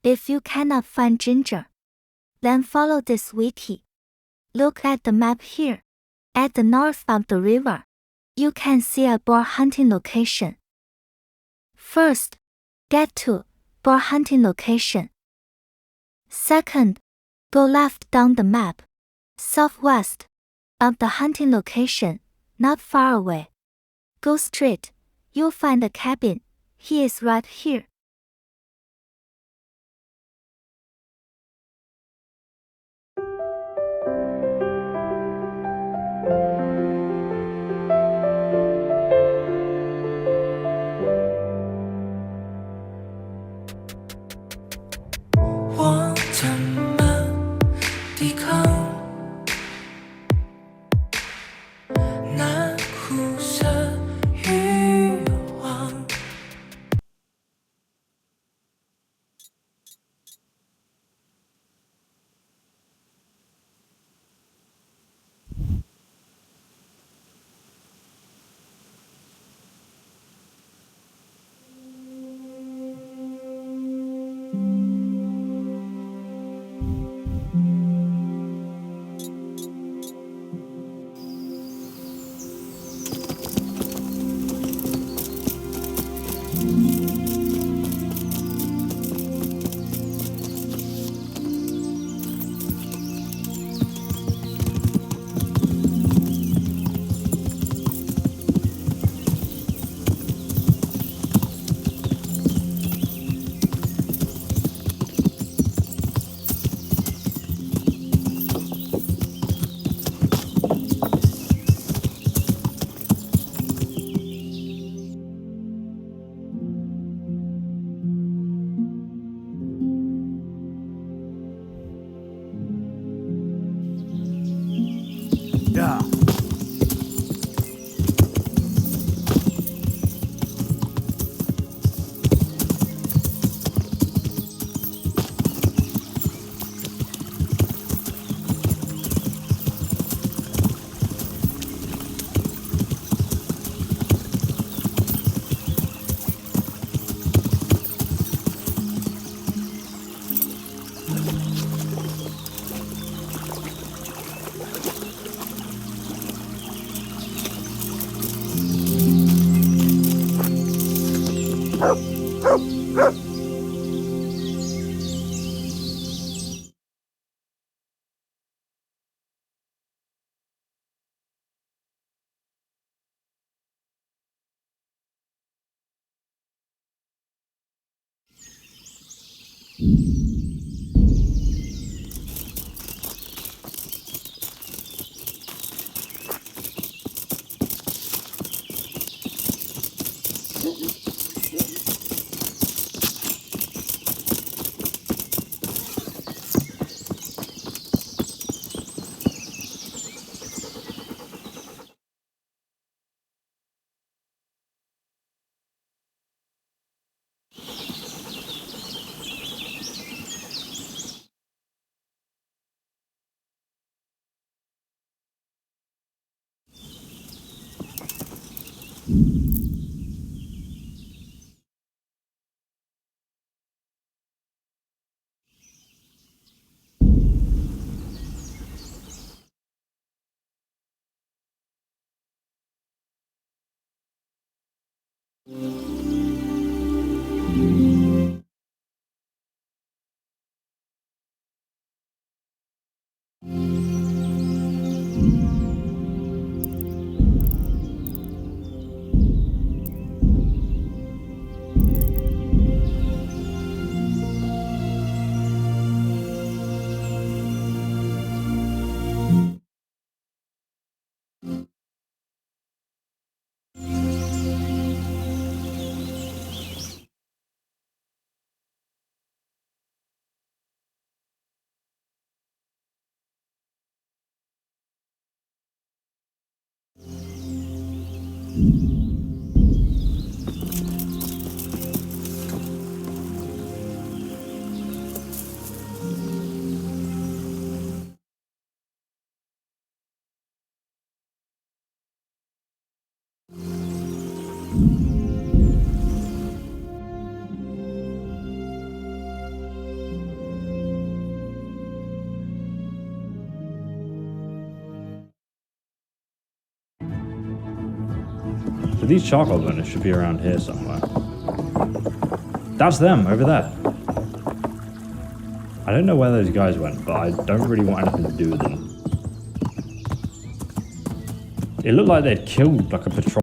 If you cannot find ginger, then follow this wiki. Look at the map here. At the north of the river, you can see a boar hunting location. First, get to boar hunting location. Second, go left down the map, southwest of the hunting location, not far away. Go straight, you'll find the cabin. He is right here. Yeah. But these charcoal burners should be around here somewhere. That's them, over there. I don't know where those guys went, but I don't really want anything to do with them. It looked like they'd killed like a patrol.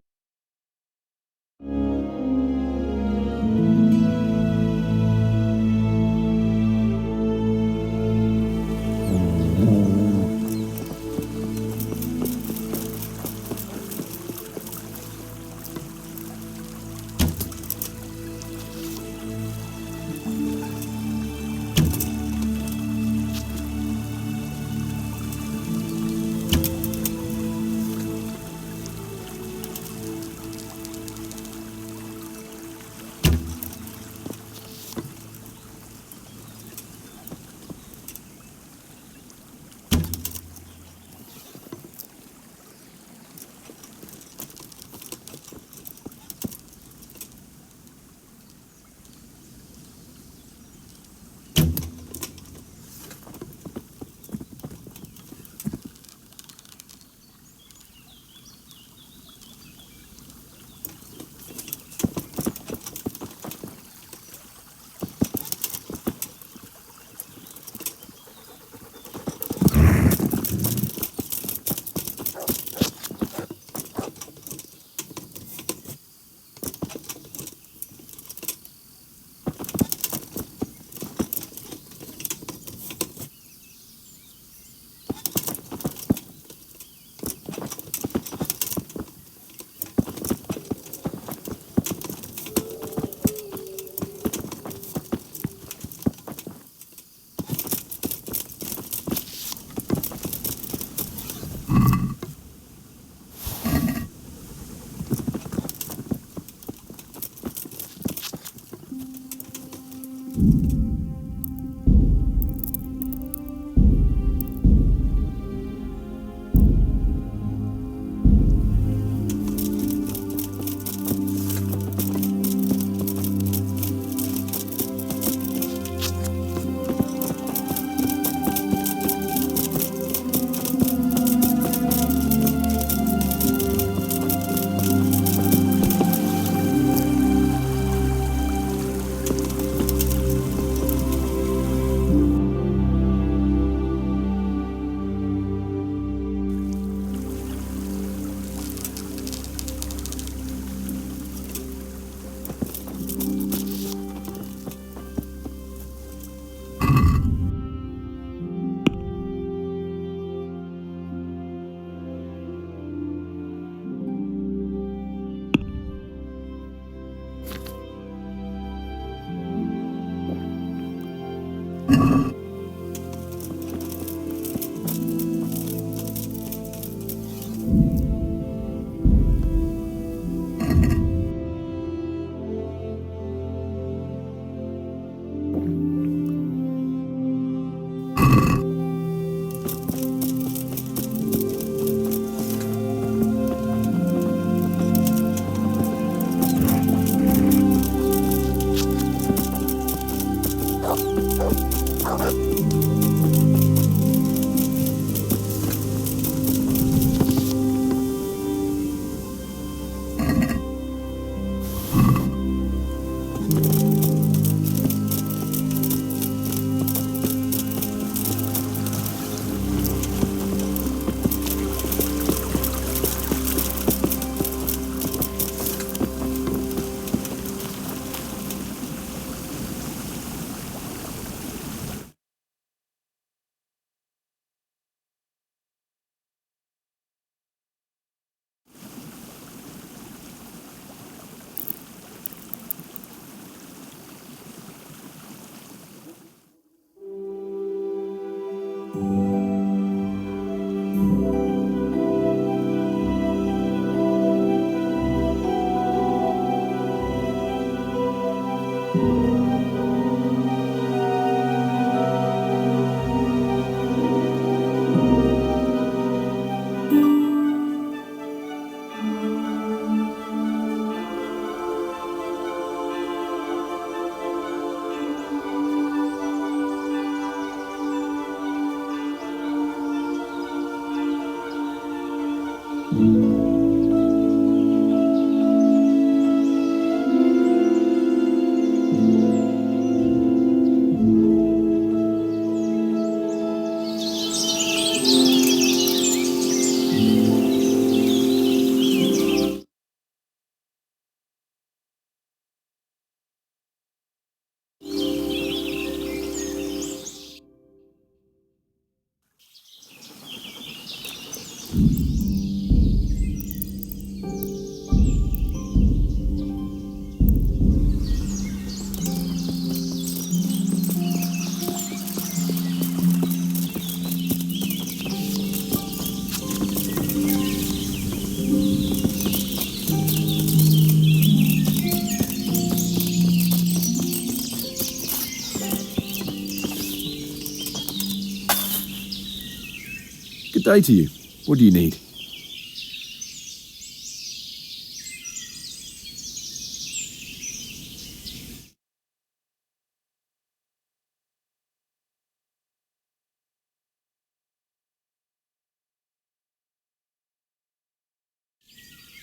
Good day to you. What do you need?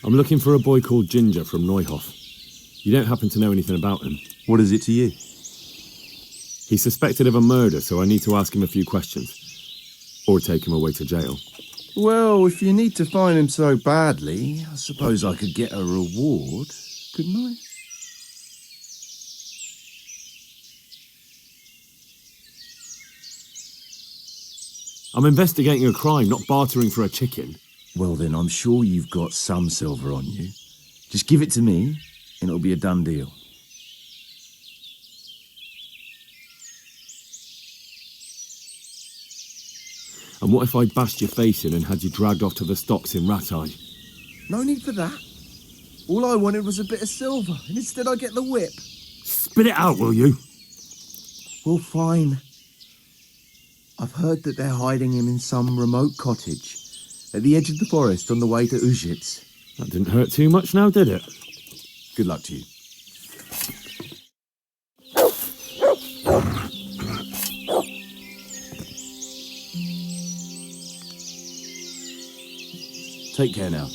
I'm looking for a boy called Ginger from Neuhof. You don't happen to know anything about him? What is it to you? He's suspected of a murder, so I need to ask him a few questions. Or take him away to jail. Well, if you need to find him so badly, I suppose I could get a reward, couldn't I? I'm investigating a crime, not bartering for a chicken. Well then, I'm sure you've got some silver on you. Just give it to me, and it'll be a done deal. And what if I bashed your face in and had you dragged off to the stocks in Rat-Eye? No need for that. All I wanted was a bit of silver, and instead I get the whip. Spit it out, will you? Well, fine. I've heard that they're hiding him in some remote cottage at the edge of the forest on the way to Ujits. That didn't hurt too much now, did it? Good luck to you. Take care now.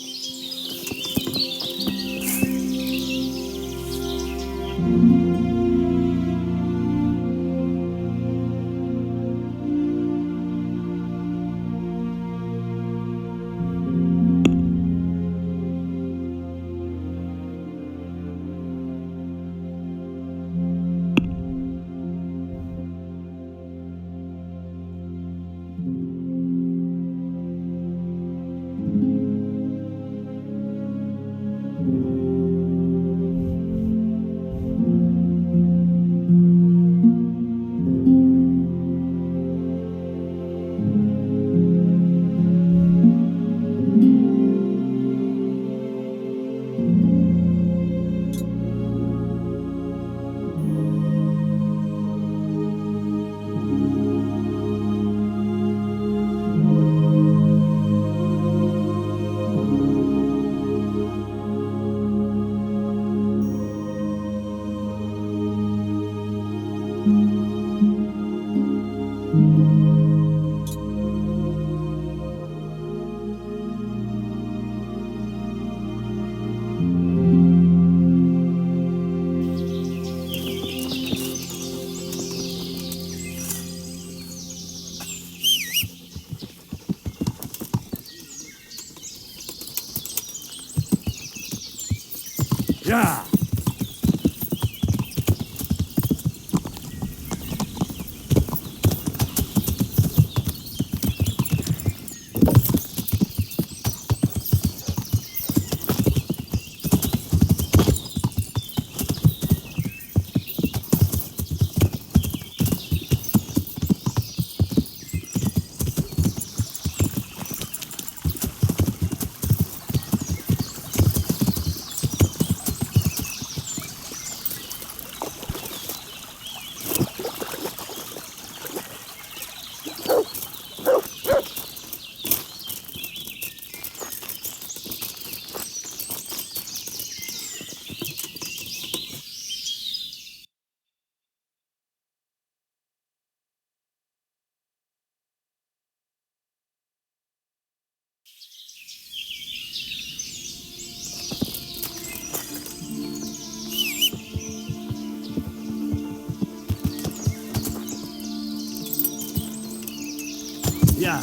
Yeah! Yeah!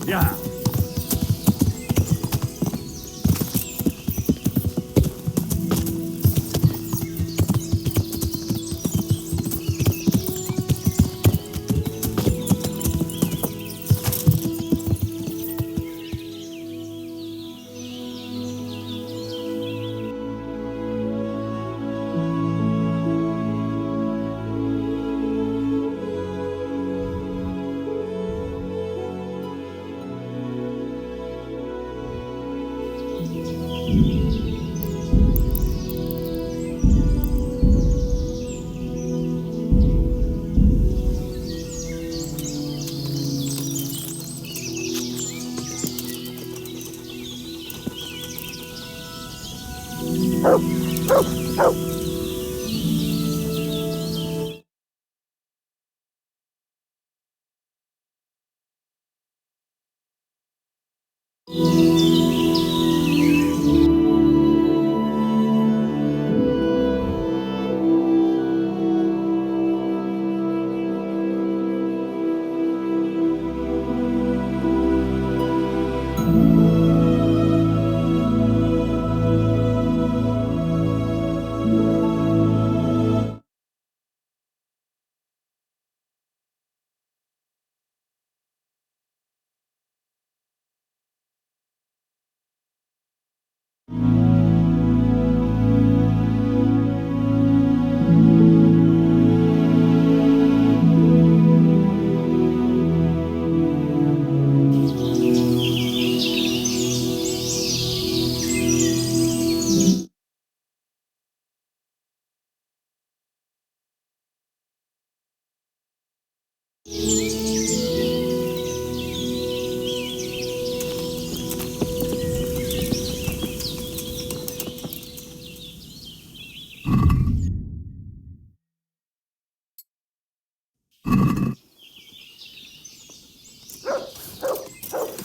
Yeah.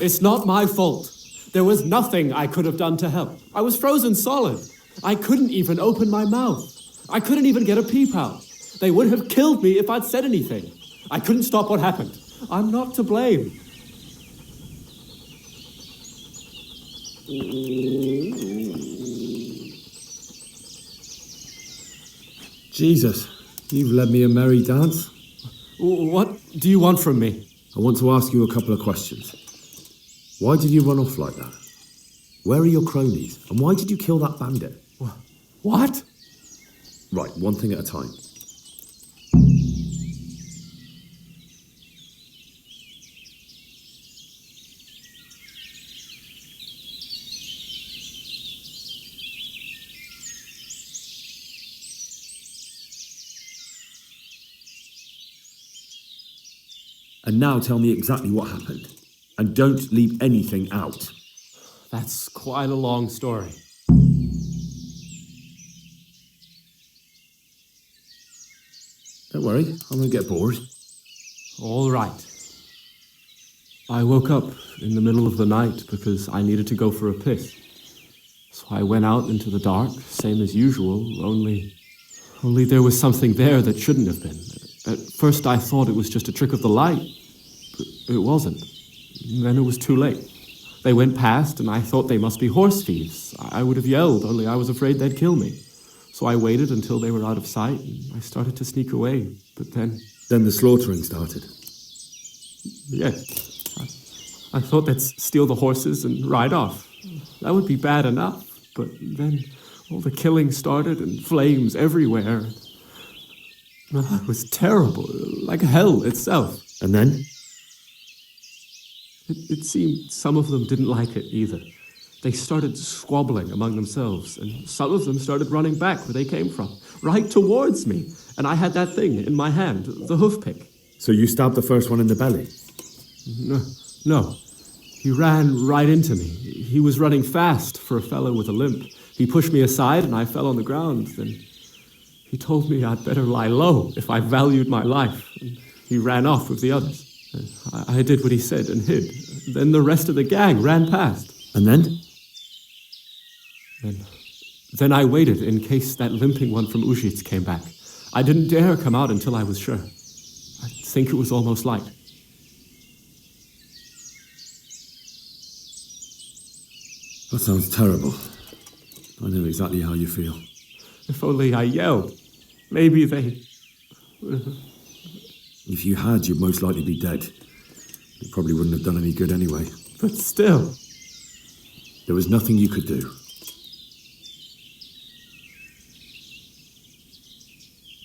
It's not my fault. There was nothing I could have done to help. I was frozen solid. I couldn't even open my mouth. I couldn't even get a peep out. They would have killed me if I'd said anything. I couldn't stop what happened. I'm not to blame. Jesus, you've led me a merry dance. What do you want from me? I want to ask you a couple of questions. Why did you run off like that? Where are your cronies? And why did you kill that bandit? What? Right, one thing at a time. And now tell me exactly what happened. And don't leave anything out. That's quite a long story. Don't worry, I won't get bored. All right. I woke up in the middle of the night because I needed to go for a piss. So I went out into the dark, same as usual, only there was something there that shouldn't have been. At first I thought it was just a trick of the light, but it wasn't. Then it was too late. They went past and I thought they must be horse thieves. I would have yelled, only I was afraid they'd kill me. So I waited until they were out of sight and I started to sneak away, but then... Then the slaughtering started. Yes. I thought they'd steal the horses and ride off. That would be bad enough, but then all the killing started and flames everywhere. It was terrible, like hell itself. And then? It seemed some of them didn't like it either. They started squabbling among themselves, and some of them started running back where they came from, right towards me. And I had that thing in my hand, the hoof pick. So you stabbed the first one in the belly? No. He ran right into me. He was running fast for a fellow with a limp. He pushed me aside and I fell on the ground. Then he told me I'd better lie low if I valued my life. And he ran off with the others. I did what he said and hid. Then the rest of the gang ran past. And then? Then I waited in case that limping one from Ujits came back. I didn't dare come out until I was sure. I think it was almost light. That sounds terrible. I know exactly how you feel. If only I yelled. Maybe they... If you had, you'd most likely be dead. It probably wouldn't have done any good anyway. But still... There was nothing you could do.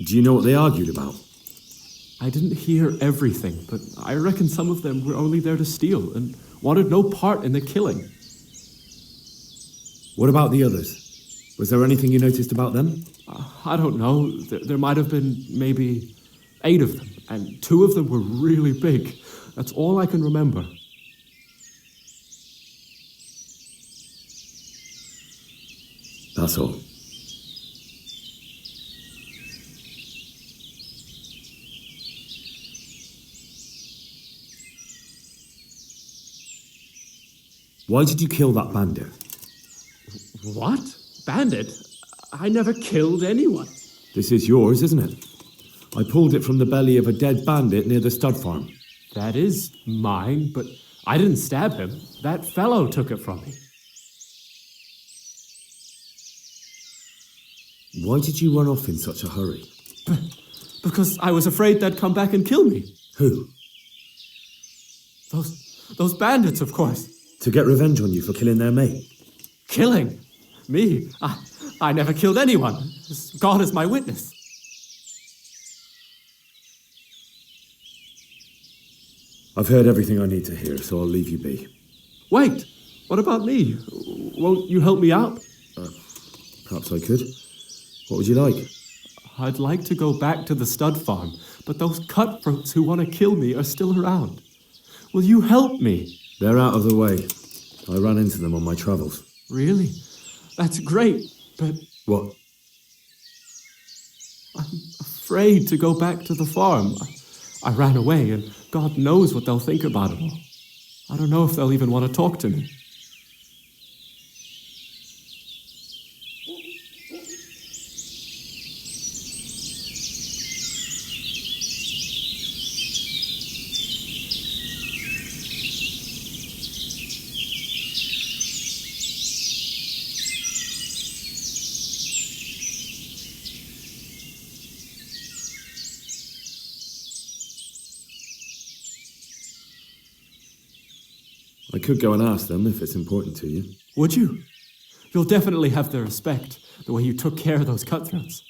Do you know what they argued about? I didn't hear everything, but I reckon some of them were only there to steal and wanted no part in the killing. What about the others? Was there anything you noticed about them? I don't know. There might have been maybe 8 of them, and 2 of them were really big. That's all I can remember. That's all. Why did you kill that bandit? What? Bandit? I never killed anyone. This is yours, isn't it? I pulled it from the belly of a dead bandit near the stud farm. That is mine, but I didn't stab him. That fellow took it from me. Why did you run off in such a hurry? Because I was afraid they'd come back and kill me. Who? Those bandits, of course. To get revenge on you for killing their mate? Killing? Me? I never killed anyone. God is my witness. I've heard everything I need to hear, so I'll leave you be. Wait, what about me? Won't you help me out? Perhaps I could. What would you like? I'd like to go back to the stud farm, but those cutthroats who want to kill me are still around. Will you help me? They're out of the way. I ran into them on my travels. Really? That's great, but... What? I'm afraid to go back to the farm. I ran away, and God knows what they'll think about it all. I don't know if they'll even want to talk to me. I could go and ask them if it's important to you. Would you? You'll definitely have their respect, the way you took care of those cutthroats.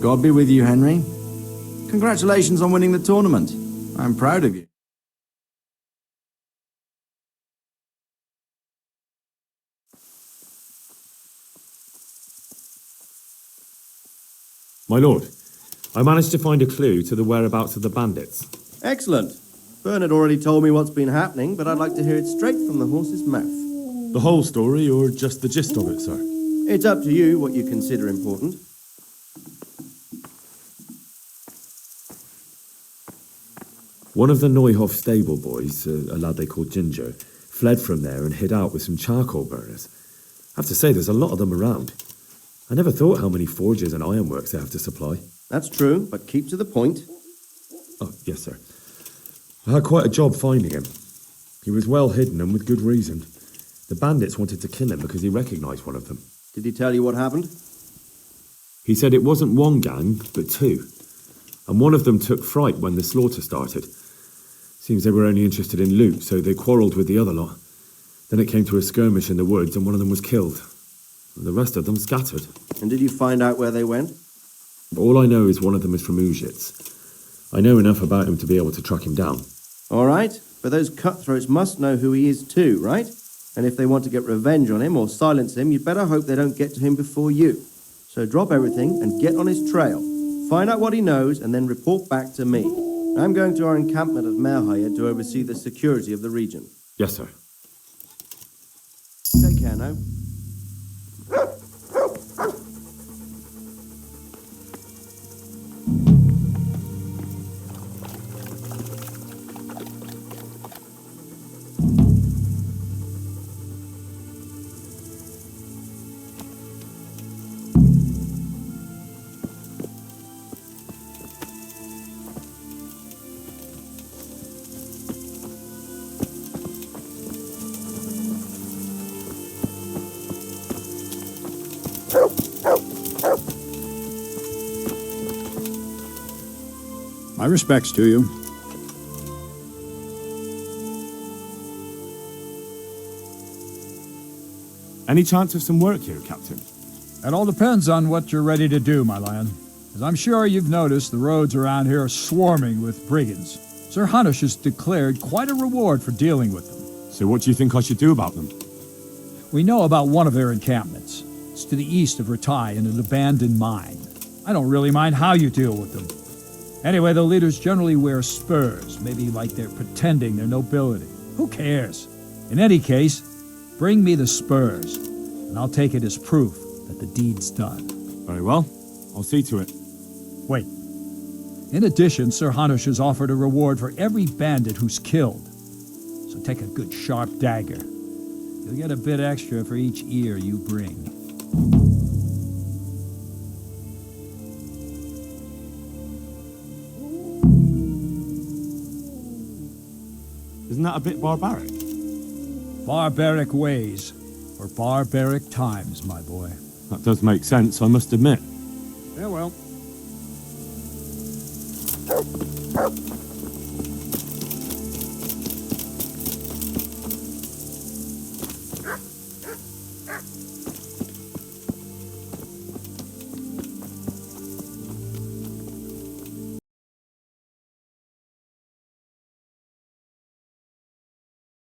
God be with you, Henry. Congratulations on winning the tournament. I'm proud of you. My lord, I managed to find a clue to the whereabouts of the bandits. Excellent. Bernard already told me what's been happening, but I'd like to hear it straight from the horse's mouth. The whole story, or just the gist of it, sir? It's up to you what you consider important. One of the Neuhof stable boys, a lad they called Ginger, fled from there and hid out with some charcoal burners. I have to say, there's a lot of them around. I never thought how many forges and ironworks they have to supply. That's true, but keep to the point. Oh, yes, sir. I had quite a job finding him. He was well hidden and with good reason. The bandits wanted to kill him because he recognised one of them. Did he tell you what happened? He said it wasn't one gang, but two. And one of them took fright when the slaughter started. Seems they were only interested in loot, so they quarrelled with the other lot. Then it came to a skirmish in the woods and one of them was killed. And the rest of them scattered. And did you find out where they went? All I know is one of them is from Uzhitz. I know enough about him to be able to track him down. All right, but those cutthroats must know who he is too, right? And if they want to get revenge on him or silence him, you'd better hope they don't get to him before you. So drop everything and get on his trail. Find out what he knows and then report back to me. I'm going to our encampment at Hare to oversee the security of the region. Yes, sir. Take care now. My respects to you. Any chance of some work here, Captain? It all depends on what you're ready to do, my lion. As I'm sure you've noticed, the roads around here are swarming with brigands. Sir Hanush has declared quite a reward for dealing with them. So what do you think I should do about them? We know about one of their encampments. It's to the east of Ratai in an abandoned mine. I don't really mind how you deal with them. Anyway, the leaders generally wear spurs, maybe like they're pretending their nobility. Who cares? In any case, bring me the spurs, and I'll take it as proof that the deed's done. Very well. I'll see to it. Wait. In addition, Sir Hanush has offered a reward for every bandit who's killed. So take a good sharp dagger. You'll get a bit extra for each ear you bring. Isn't that a bit barbaric? Barbaric ways, or barbaric times, my boy. That does make sense, I must admit. Yeah, well.